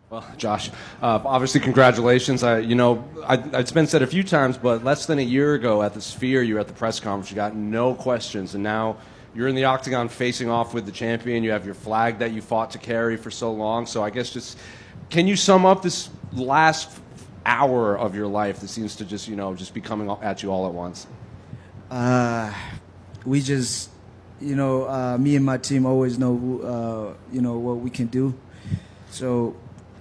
Well, Josh, obviously, congratulations. It's been said a few times, but less than a year ago at the Sphere, you were at the press conference. You got no questions, and now you're in the octagon facing off with the champion. You have your flag that you fought to carry for so long. So I guess can you sum up this last hour of your life that seems to just be coming at you all at once? We just, me and my team always know, what we can do. So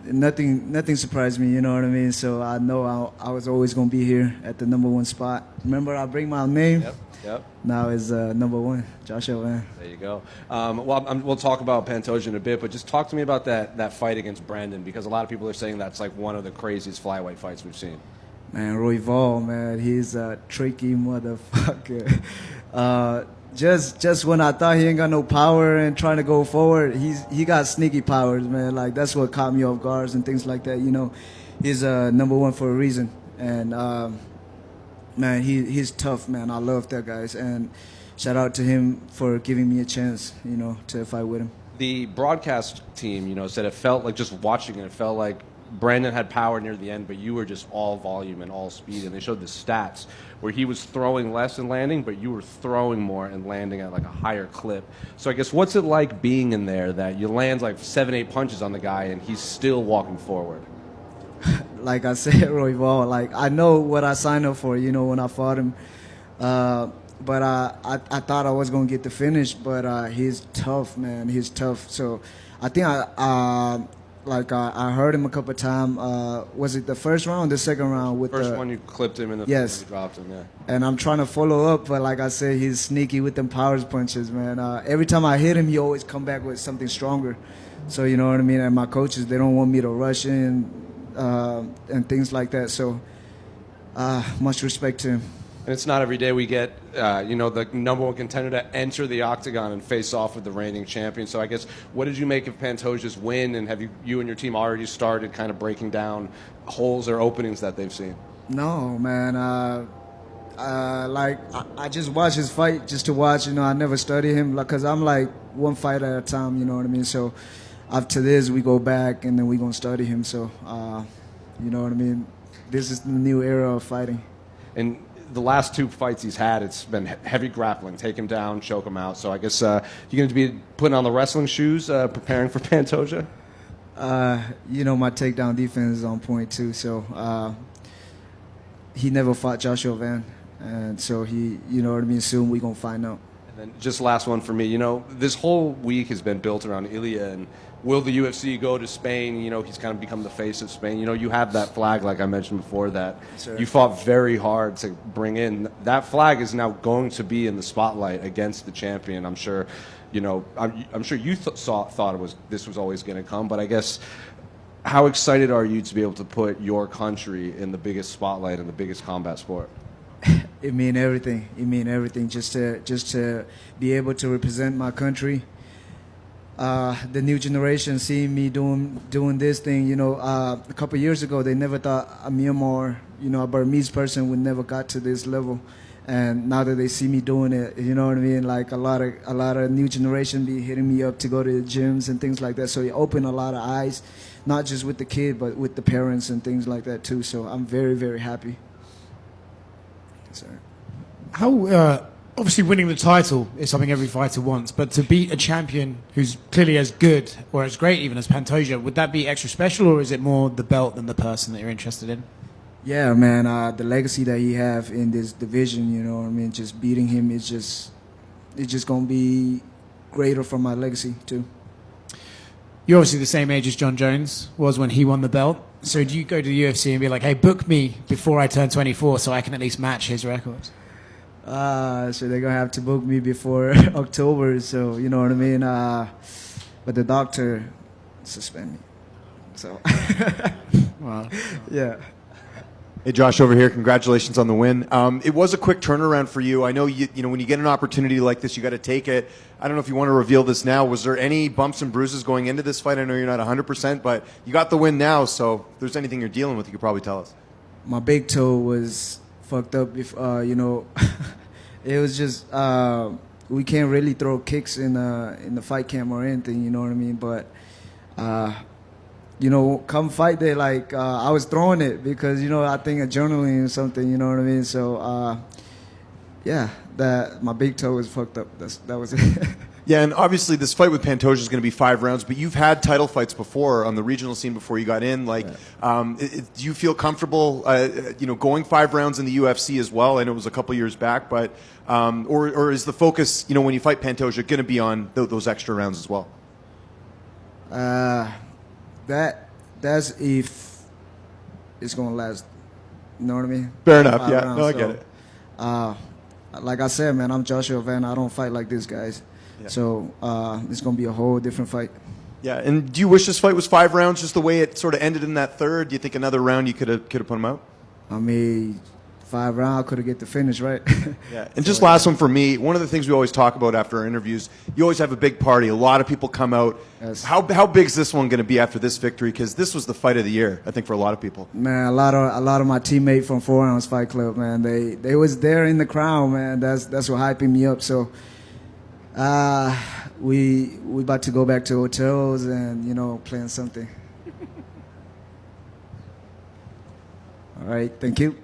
nothing surprised me, you know what I mean? So I know I was always going to be here at the number one spot. Remember, I bring my name? Yep. Now is number one, Joshua Van. There you go. We'll talk about Pantoja in a bit, but just talk to me about that fight against Brandon, because a lot of people are saying that's like one of the craziest flyweight fights we've seen. Man, Royval, man, he's a tricky motherfucker. Just when I thought he ain't got no power and trying to go forward, he got sneaky powers, man. Like, that's what caught me off guard and things like that. He's number one for a reason, and man, he's tough, man. I love that guy, and shout out to him for giving me a chance, to fight with him. The broadcast team, said it felt like, just watching it felt like Brandon had power near the end, but you were just all volume and all speed. And they showed the stats where he was throwing less and landing, but you were throwing more and landing at like a higher clip. So I guess what's it like being in there that you land like 7-8 punches on the guy and he's still walking forward? Like I said, Royval, like I know what I signed up for, when I fought him. But I thought I was going to get the finish, but he's tough, man. He's tough. So I think I heard him a couple of times. Was it the first round or the second round? First one you clipped him, and the yes, you dropped him, yeah. And I'm trying to follow up, but like I said, he's sneaky with them powers punches, man. Every time I hit him, he always come back with something stronger. So you know what I mean? And my coaches, they don't want me to rush in and things like that. So much respect to him. And it's not every day we get, the number one contender to enter the octagon and face off with the reigning champion. So I guess, what did you make of Pantoja's win? And have you and your team already started kind of breaking down holes or openings that they've seen? No, man. I just watch his fight just to watch. I never study him because I'm like one fight at a time. You know what I mean? So after this, we go back and then we gonna study him. So you know what I mean? This is the new era of fighting. And the last two fights he's had, it's been heavy grappling, take him down, choke him out. So I guess you're going to be putting on the wrestling shoes, preparing for Pantoja? My takedown defense is on point too. So he never fought Joshua Van, and so you know what I mean. Soon we gonna find out. And then just last one for me. This whole week has been built around Ilya, and will the UFC go to Spain? He's kind of become the face of Spain. You have that flag, like I mentioned before, that you fought very hard to bring in. That flag is now going to be in the spotlight against the champion. I'm sure, I'm sure you thought this was always going to come. But I guess, how excited are you to be able to put your country in the biggest spotlight in the biggest combat sport? It mean everything. It mean everything. Just to be able to represent my country. The new generation seeing me doing this thing, a couple of years ago, they never thought a Myanmar, a Burmese person would never got to this level. And now that they see me doing it, you know what I mean? Like a lot of new generation be hitting me up to go to the gyms and things like that. So it opened a lot of eyes, not just with the kid, but with the parents and things like that too. So I'm very, very happy. Sorry. How obviously winning the title is something every fighter wants, but to beat a champion who's clearly as good or as great even as Pantoja, would that be extra special, or is it more the belt than the person that you're interested in? Yeah, man, the legacy that he have in this division, you know what I mean, just beating him it's just going to be greater for my legacy too. You're obviously the same age as John Jones was when he won the belt. So do you go to the UFC and be like, hey, book me before I turn 24 so I can at least match his records? So they're going to have to book me before October, so you know what I mean? But the doctor suspended me. So, wow. Yeah. Hey, Josh, over here. Congratulations on the win. It was a quick turnaround for you. I know when you get an opportunity like this, you got to take it. I don't know if you want to reveal this now. Was there any bumps and bruises going into this fight? I know you're not 100%, but you got the win now. So if there's anything you're dealing with, you could probably tell us. My big toe was fucked up. It was just we can't really throw kicks in the fight camp or anything. You know what I mean? But you know, come fight day, like I was throwing it because, you know, I think adrenaline or something, you know what I mean? So, yeah, that my big toe was fucked up. That was it. Yeah, and obviously this fight with Pantoja is going to be 5 rounds, but you've had title fights before on the regional scene before you got in. Like, do you feel comfortable, you know, going 5 rounds in the UFC as well? I know it was a couple years back, but or is the focus, you know, when you fight Pantoja, going to be on those extra rounds as well? That's if it's gonna last. You know what I mean? Fair enough. 5 Yeah, rounds, no, I so, get it. Like I said, man, I'm Joshua Van. I don't fight like these guys. Yeah. So it's gonna be a whole different fight. Yeah, and do you wish this fight was 5 rounds, just the way it sort of ended in that third? Do you think another round you could have put him out? I mean, 5 rounds, I could have get the finish, right? Yeah, and just last one for me. One of the things we always talk about after our interviews, you always have a big party. A lot of people come out. Yes. How big is this one going to be after this victory? Because this was the fight of the year, I think, for a lot of people. Man, a lot of my teammates from 4 Ounce Fight Club, man, they was there in the crowd, man. That's what hyping me up. So, we about to go back to hotels and, you know, plan something. All right, thank you.